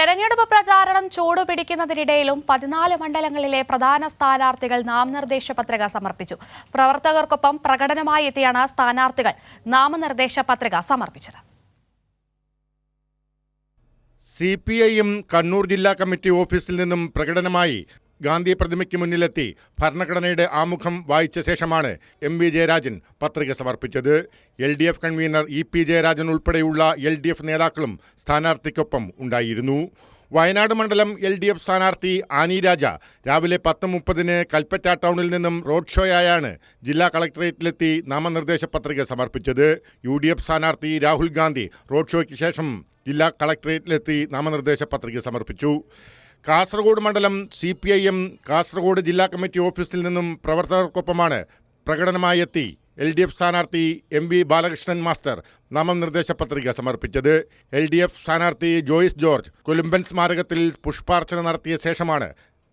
തെരഞ്ഞെടുപ്പ് പ്രചാരണം ചൂടുപിടിക്കുന്നതിനിടയിലും 14 മണ്ഡലങ്ങളിലെ പ്രധാന സ്ഥാനാർത്ഥികൾ നാമനിർദ്ദേശ പത്രിക സമർപ്പിച്ചു. പ്രവർത്തകർക്കൊപ്പം പ്രകടനമായി എത്തിയാണ് സ്ഥാനാർത്ഥികൾ നാമനിർദ്ദേശ പത്രിക സമർപ്പിച്ചത്. CPIM കണ്ണൂർ ജില്ലാ കമ്മിറ്റി ഓഫീസിൽ നിന്നും പ്രകടനമായി ഗാന്ധി പ്രതിമയ്ക്ക് മുന്നിലെത്തി ഭരണഘടനയുടെ ആമുഖം വായിച്ച ശേഷമാണ് MV ജയരാജൻ പത്രിക സമർപ്പിച്ചത്. LDF കൺവീനർ EP ജയരാജൻ ഉൾപ്പെടെയുള്ള LDF നേതാക്കളും സ്ഥാനാർത്ഥിക്കൊപ്പം ഉണ്ടായിരുന്നു. വയനാട് മണ്ഡലം LDF സ്ഥാനാർത്ഥി ആനി രാജ രാവിലെ 10:30 കൽപ്പറ്റ ടൗണിൽ നിന്നും റോഡ് ഷോയായാണ് ജില്ലാ കളക്ടറേറ്റിലെത്തി നാമനിർദ്ദേശ പത്രിക സമർപ്പിച്ചത്. UDF സ്ഥാനാർത്ഥി രാഹുൽ ഗാന്ധി റോഡ് ഷോയ്ക്ക് ശേഷം ജില്ലാ കളക്ടറേറ്റിലെത്തി നാമനിർദ്ദേശ പത്രിക സമർപ്പിച്ചു. കാസർഗോഡ് മണ്ഡലം CPIM കാസർഗോഡ് ജില്ലാ കമ്മിറ്റി ഓഫീസിൽ നിന്നും പ്രവർത്തകർക്കൊപ്പമാണ് പ്രകടനമായി എത്തി LDF സ്ഥാനാർത്ഥി MV ബാലകൃഷ്ണൻ മാസ്റ്റർ നാമനിർദ്ദേശ പത്രിക സമർപ്പിച്ചത്. LDF സ്ഥാനാർത്ഥി ജോയ്സ് ജോർജ് കൊലുമ്പൻ സ്മാരകത്തിൽ പുഷ്പാർച്ചന നടത്തിയ ശേഷമാണ്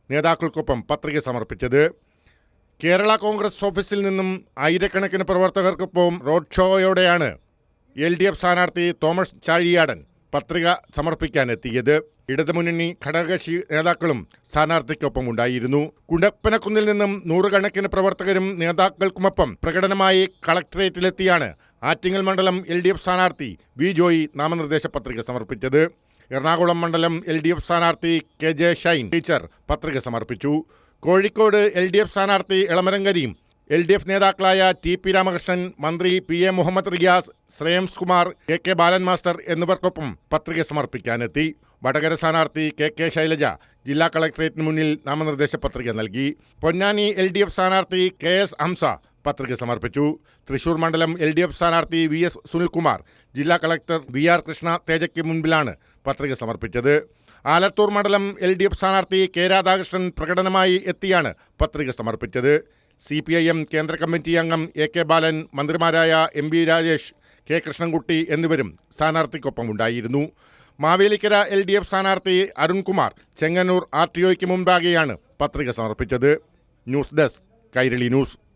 നേതാക്കൾക്കൊപ്പം പത്രിക സമർപ്പിച്ചത്. കേരള കോൺഗ്രസ് ഓഫീസിൽ നിന്നും ആയിരക്കണക്കിന് പ്രവർത്തകർക്കൊപ്പം റോഡ് ഷോയോടെയാണ് LDF സ്ഥാനാർത്ഥി തോമസ് ചാഴിയാടൻ പത്രിക സമർപ്പിക്കാനെത്തിയത്. ഇടതുമുന്നണി ഘടകകക്ഷി നേതാക്കളും സ്ഥാനാർത്ഥിക്കൊപ്പം ഉണ്ടായിരുന്നു. കുണ്ടപ്പനക്കുന്നിൽ നിന്നും നൂറുകണക്കിന് പ്രവർത്തകരും നേതാക്കൾക്കുമൊപ്പം പ്രകടനമായി കളക്ടറേറ്റിലെത്തിയാണ് ആറ്റിങ്ങൽ മണ്ഡലം LDF സ്ഥാനാർത്ഥി V ജോയി നാമനിർദ്ദേശ പത്രിക സമർപ്പിച്ചത്. എറണാകുളം മണ്ഡലം LDF സ്ഥാനാർത്ഥി KJ ഷൈൻ ടീച്ചർ പത്രിക സമർപ്പിച്ചു. കോഴിക്കോട് LDF സ്ഥാനാർത്ഥി എളമരം കരീം, LDF നേതാക്കളായ TP രാമകൃഷ്ണൻ, മന്ത്രി PA മുഹമ്മദ് റിയാസ്, ശ്രേയംസ് കുമാർ, KK ബാലൻ മാസ്റ്റർ എന്നിവർക്കൊപ്പം പത്രിക സമർപ്പിക്കാനെത്തി. വടകര സ്ഥാനാർത്ഥി KK ശൈലജ ജില്ലാ കളക്ടറേറ്റിന് മുന്നിൽ നാമനിർദ്ദേശ പത്രിക നൽകി. പൊന്നാനി LDF സ്ഥാനാർത്ഥി KS ഹംസ പത്രിക സമർപ്പിച്ചു. തൃശൂർ മണ്ഡലം LDF സ്ഥാനാർത്ഥി VS സുനിൽകുമാർ ജില്ലാ കളക്ടർ VR കൃഷ്ണ തേജയ്ക്ക് മുൻപിലാണ് പത്രിക സമർപ്പിച്ചത്. ആലത്തൂർ മണ്ഡലം LDF സ്ഥാനാർത്ഥി K രാധാകൃഷ്ണൻ പ്രകടനമായി എത്തിയാണ് പത്രിക സമർപ്പിച്ചത്. CPIM കേന്ദ്ര കമ്മിറ്റി അംഗം AK ബാലൻ, മന്ത്രിമാരായ MB രാജേഷ്, K കൃഷ്ണൻകുട്ടി എന്നിവരും സ്ഥാനാർത്ഥിക്കൊപ്പം ഉണ്ടായിരുന്നു. മാവേലിക്കര LDF സ്ഥാനാർത്ഥി അരുൺകുമാർ ചെങ്ങന്നൂർ RTOയ്ക്ക് മുൻപാകെയാണ് പത്രിക സമർപ്പിച്ചത്. News desk Kairali news.